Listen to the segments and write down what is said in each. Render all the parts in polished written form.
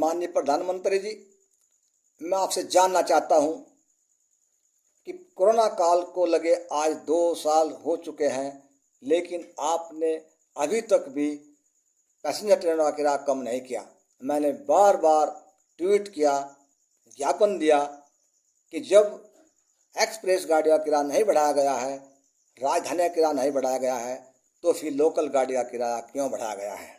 माननीय प्रधानमंत्री जी, मैं आपसे जानना चाहता हूं कि कोरोना काल को लगे आज 2 साल हो चुके हैं, लेकिन आपने अभी तक भी पैसेंजर ट्रेनों का किराया कम नहीं किया। मैंने बार बार ट्वीट किया, ज्ञापन दिया कि जब एक्सप्रेस गाड़ी का किराया नहीं बढ़ाया गया है, राजधानी का किराया नहीं बढ़ाया गया है, तो फिर लोकल गाड़ी का किराया क्यों बढ़ाया गया है।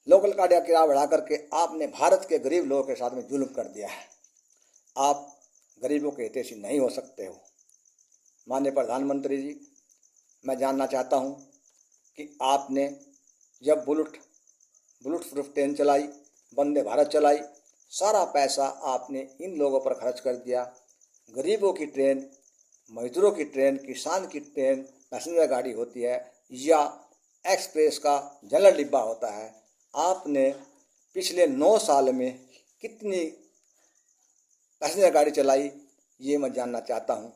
लोकल गाड़ी का किराया बढ़ा करके आपने भारत के गरीब लोगों के साथ में जुल्म कर दिया है। आप गरीबों के हितैषी नहीं हो सकते हो। माननीय प्रधानमंत्री जी, मैं जानना चाहता हूं कि आपने जब बुलेट प्रूफ ट्रेन चलाई, वंदे भारत चलाई, सारा पैसा आपने इन लोगों पर खर्च कर दिया। गरीबों की ट्रेन, मजदूरों की ट्रेन, किसान की ट्रेन पैसेंजर गाड़ी होती है या एक्सप्रेस का जनरल डिब्बा होता है। आपने पिछले 9 साल में कितनी पैसेंजर गाड़ी चलाई, ये मैं जानना चाहता हूँ।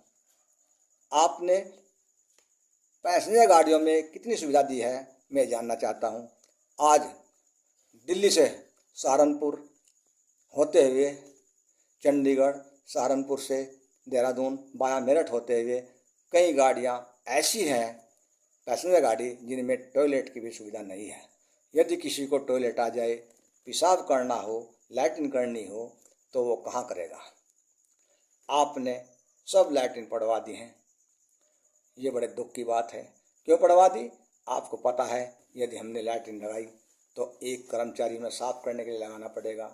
आपने पैसेंजर गाड़ियों में कितनी सुविधा दी है, मैं जानना चाहता हूँ। आज दिल्ली से सहारनपुर होते हुए चंडीगढ़, सहारनपुर से देहरादून वाया मेरठ होते हुए कई गाड़ियाँ ऐसी हैं पैसेंजर गाड़ी जिनमें टॉयलेट की भी सुविधा नहीं है। यदि किसी को टॉयलेट आ जाए, पेशाब करना हो, लैट्रिन करनी हो, तो वो कहाँ करेगा। आपने सब लैट्रिन पड़वा दी हैं। ये बड़े दुख की बात है। क्यों पड़वा दी? आपको पता है यदि हमने लैट्रिन लगाई तो एक कर्मचारी में साफ करने के लिए लगाना पड़ेगा।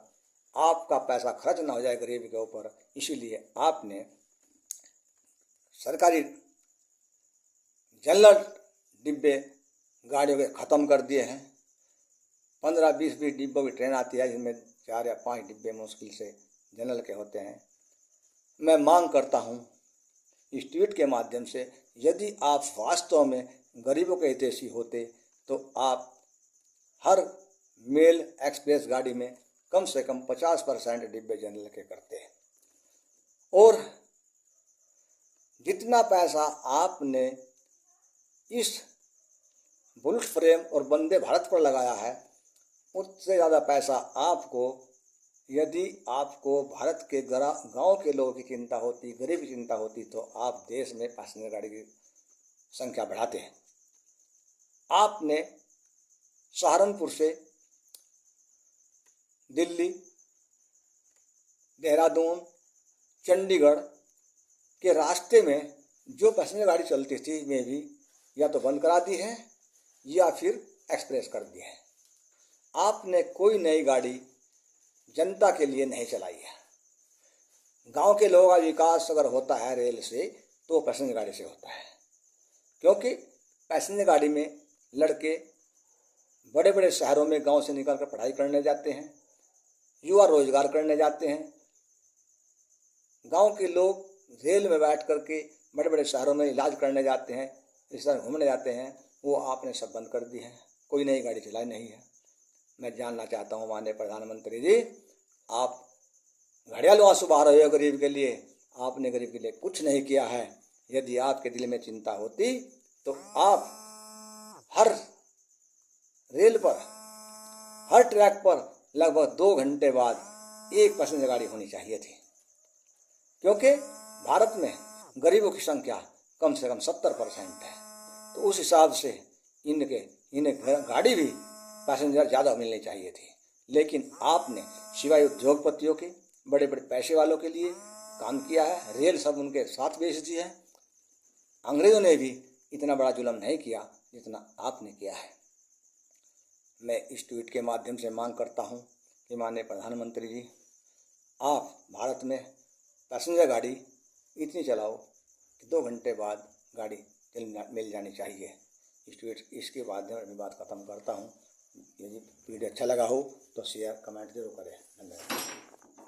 आपका पैसा खर्च ना हो जाए गरीब के ऊपर, इसीलिए आपने सरकारी जनरल डिब्बे गाड़ियों के ख़त्म कर दिए हैं। 15-20 डिब्बों की ट्रेन आती है जिनमें 4 या 5 डिब्बे मुश्किल से जनरल के होते हैं। मैं मांग करता हूं इस ट्वीट के माध्यम से, यदि आप वास्तव में गरीबों के हितैषी होते तो आप हर मेल एक्सप्रेस गाड़ी में कम से कम 50% डिब्बे जनरल के करते हैं। और जितना पैसा आपने इस बुलेट फ्रेम और वंदे भारत पर लगाया है, उससे ज़्यादा पैसा आपको, यदि आपको भारत के गांव के लोगों की चिंता होती, गरीब की चिंता होती, तो आप देश में पैसेंजर गाड़ी की संख्या बढ़ाते हैं। आपने सहारनपुर से दिल्ली, देहरादून, चंडीगढ़ के रास्ते में जो पैसेंजर गाड़ी चलती थी वे भी या तो बंद करा दी है या फिर एक्सप्रेस कर दी है। आपने कोई नई गाड़ी जनता के लिए नहीं चलाई है। गांव के लोगों का विकास अगर होता है रेल से, तो पैसेंजर गाड़ी से होता है, क्योंकि पैसेंजर गाड़ी में लड़के बड़े बड़े शहरों में गांव से निकलकर पढ़ाई करने जाते हैं, युवा रोजगार करने जाते हैं। गांव के लोग रेल में बैठ करके बड़े बड़े शहरों में इलाज करने जाते हैं, रिश्तेदार घूमने जाते हैं। वो आपने सब बंद कर दी है, कोई नई गाड़ी चलाई नहीं है। मैं जानना चाहता हूँ माननीय प्रधानमंत्री जी, आप घड़ियाल आंसू बहा रहे हो गरीब के लिए, आपने गरीब के लिए कुछ नहीं किया है। यदि आपके दिल में चिंता होती तो आप हर रेल पर, हर ट्रैक पर लगभग 2 घंटे बाद एक पैसेंजर गाड़ी होनी चाहिए थी, क्योंकि भारत में गरीबों की संख्या कम से कम 70% है। तो उस हिसाब से इन्हें गाड़ी भी पैसेंजर ज़्यादा मिलनी चाहिए थी। लेकिन आपने सिवाय उद्योगपतियों के, बड़े बड़े पैसे वालों के लिए काम किया है। रेल सब उनके साथ बेच दी है। अंग्रेज़ों ने भी इतना बड़ा जुल्म नहीं किया जितना आपने किया है। मैं इस ट्वीट के माध्यम से मांग करता हूं कि माननीय प्रधानमंत्री जी, आप भारत में पैसेंजर गाड़ी इतनी चलाओ कि 2 घंटे बाद गाड़ी मिल जानी चाहिए। इसके बाद मैं अपनी बात ख़त्म करता हूँ। यदि वीडियो अच्छा लगा हो तो शेयर कमेंट जरूर करें। धन्यवाद।